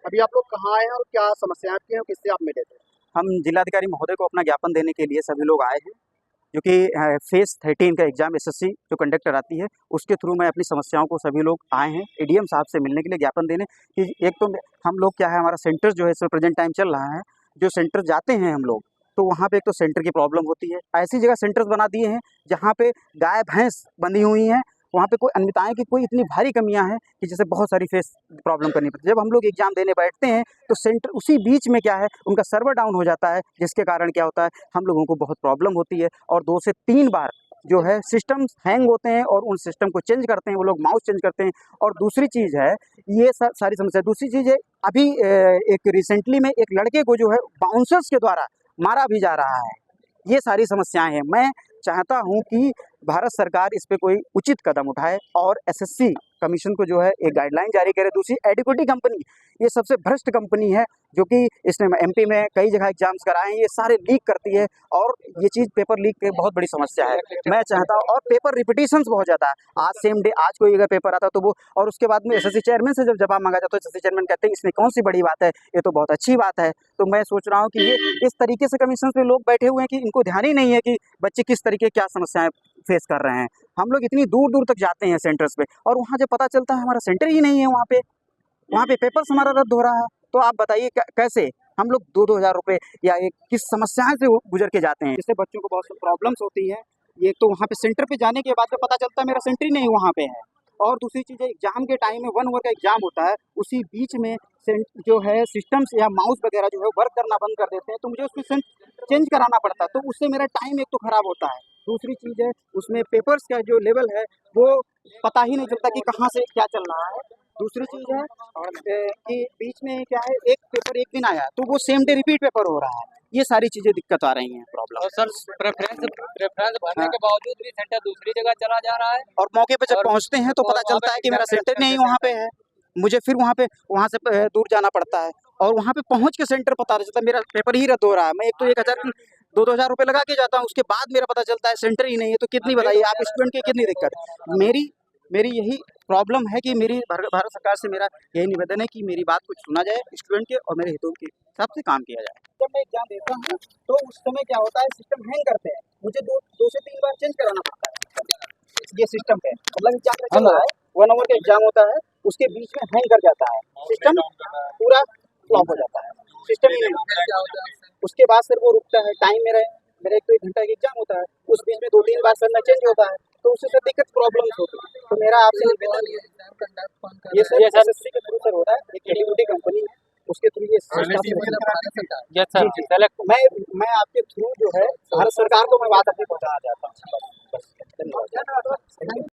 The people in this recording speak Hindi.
अभी आप लोग कहाँ आए हैं और क्या समस्याएं आपकी हैं और किससे आप मिले थे? हम जिलाधिकारी महोदय को अपना ज्ञापन देने के लिए सभी लोग आए हैं, जो कि फेज़ 13 का एग्ज़ाम एसएससी जो कंडक्ट कराती है, उसके थ्रू मैं अपनी समस्याओं को सभी लोग आए हैं एडीएम साहब से मिलने के लिए ज्ञापन देने कि एक तो हम लोग क्या है, हमारा सेंटर जो है इस प्रेजेंट टाइम चल रहा है, जो सेंटर जाते हैं हम लोग, तो वहाँ पे एक तो सेंटर की प्रॉब्लम होती है। ऐसी जगह सेंटर्स बना दिए हैं जहाँ पे गाय भैंस बंधी हुई हैं, वहाँ पे कोई अन्यताएँ की कोई इतनी भारी कमियाँ हैं कि जैसे बहुत सारी फेस प्रॉब्लम करनी पड़ती है। जब हम लोग एग्ज़ाम देने बैठते हैं तो सेंटर उसी बीच में क्या है, उनका सर्वर डाउन हो जाता है, जिसके कारण क्या होता है, हम लोगों को बहुत प्रॉब्लम होती है और 2 से 3 बार जो है सिस्टम्स हैंग होते हैं और उन सिस्टम को चेंज करते हैं, वो लोग माउस चेंज करते हैं। और दूसरी चीज़ है, ये सारी समस्या। दूसरी चीज़ है, अभी एक रिसेंटली में एक लड़के को जो है बाउंसर्स के द्वारा मारा भी जा रहा है। ये सारी समस्याएं हैं। मैं चाहता हूं कि भारत सरकार इस पे कोई उचित कदम उठाए और एसएससी कमीशन को जो है एक गाइडलाइन जारी करे। दूसरी, एडिक्विटी कंपनी, ये सबसे भ्रष्ट कंपनी है, जो कि इसने एमपी में कई जगह एग्जाम्स कराए हैं, ये सारे लीक करती है और ये चीज़ पेपर लीक की बहुत बड़ी समस्या है। मैं चाहता हूँ, और पेपर रिपीटिशंस बहुत ज़्यादा है। आज सेम डे आज कोई अगर पेपर आता तो वो, और उसके बाद में एसएससी चेयरमैन से जब जवाब मांगा जाता है तो एसएससी चेयरमैन कहते हैं इसमें कौन सी बड़ी बात है, ये तो बहुत अच्छी बात है। तो मैं सोच रहा हूँ कि ये इस तरीके से कमीशन पे लोग बैठे हुए हैं कि इनको ध्यान ही नहीं है कि बच्चे किस तरीके क्या समस्याएं फेस कर रहे हैं। हम लोग इतनी दूर दूर तक जाते हैं सेंटर्स पे, और वहाँ जब पता चलता है हमारा सेंटर ही नहीं है, वहाँ पे पेपर्स हमारा रद्द हो रहा है। तो आप बताइए कैसे हम लोग 2-2 हज़ार रुपये या एक किस समस्याएं से गुजर के जाते हैं। इससे बच्चों को बहुत सी प्रॉब्लम्स होती है। ये तो वहाँ पे सेंटर पे जाने के बाद में पता चलता है मेरा सेंटर ही नहीं वहाँ पे है। और दूसरी चीज़ है, एग्जाम के टाइम में 1 आवर का एग्जाम होता है, उसी बीच में जो है सिस्टम्स या माउस वगैरह जो है वर्क करना बंद कर देते हैं, तो मुझे उसमें चेंज कराना पड़ता है, तो उससे मेरा टाइम एक तो खराब होता है। दूसरी चीज़ है, उसमें पेपर्स का जो लेवल है वो पता ही नहीं चलता कि कहाँ से क्या चल रहा है। दूसरी चीज़ है और कि बीच में क्या है, एक पेपर एक दिन आया तो वो सेम डे रिपीट पेपर हो रहा है। ये सारी चीज़ें दिक्कत आ रही हैं, प्रॉब्लम। और सर प्रेफरेंस भरने के बावजूद भी सेंटर दूसरी जगह चला जा रहा है, और मौके पे जब पहुंचते हैं तो पता चलता है कि मेरा सेंटर नहीं वहाँ पे है, मुझे फिर वहाँ से दूर जाना पड़ता है, और वहाँ पे पहुँच के सेंटर पता चलता है मेरा पेपर ही रद्द हो रहा है। मैं एक तो 1000 2-2 हज़ार रुपये लगा के जाता हूँ, उसके बाद मेरा पता चलता है सेंटर ही नहीं है। तो कितनी, बताइए आप, स्टूडेंट की कितनी दिक्कत। मेरी यही प्रॉब्लम है कि मेरी भारत सरकार से मेरा यही निवेदन है कि मेरी बात को सुना जाए, स्टूडेंट के और मेरे हितों के हिसाब से काम किया जाए। जब मैं एग्जाम देता हूँ तो उस समय क्या होता है, सिस्टम हैंग करते हैं, मुझे 2 से 3 बार चेंज कराना पड़ता है ये सिस्टम पे। मतलब एग्जाम में चल रहा है, 1 आवर का एग्जाम होता है, उसके बीच में हैंग कर जाता है, सिस्टम पूरा फ्लॉप हो जाता है, सिस्टम ही नहीं। उसके बाद फिर वो रुकता है, टाइम मेरा एक तो 1 घंटा का एग्जाम होता है, उस बीच में 2-3 बार सर में चेंज होता है, तो उससे सर दिक्कत प्रॉब्लम्स होती है। तो मेरा आपसे निवेदन है, ये सर एसएससी के थ्रू सर हो रहा है, एक एडिक्विटी कंपनी है, उसके थ्रू ये मैं आपके थ्रू जो है भारत सरकार को मैं बात अपनी पहुँचाना चाहता हूँ। बस धन्यवाद।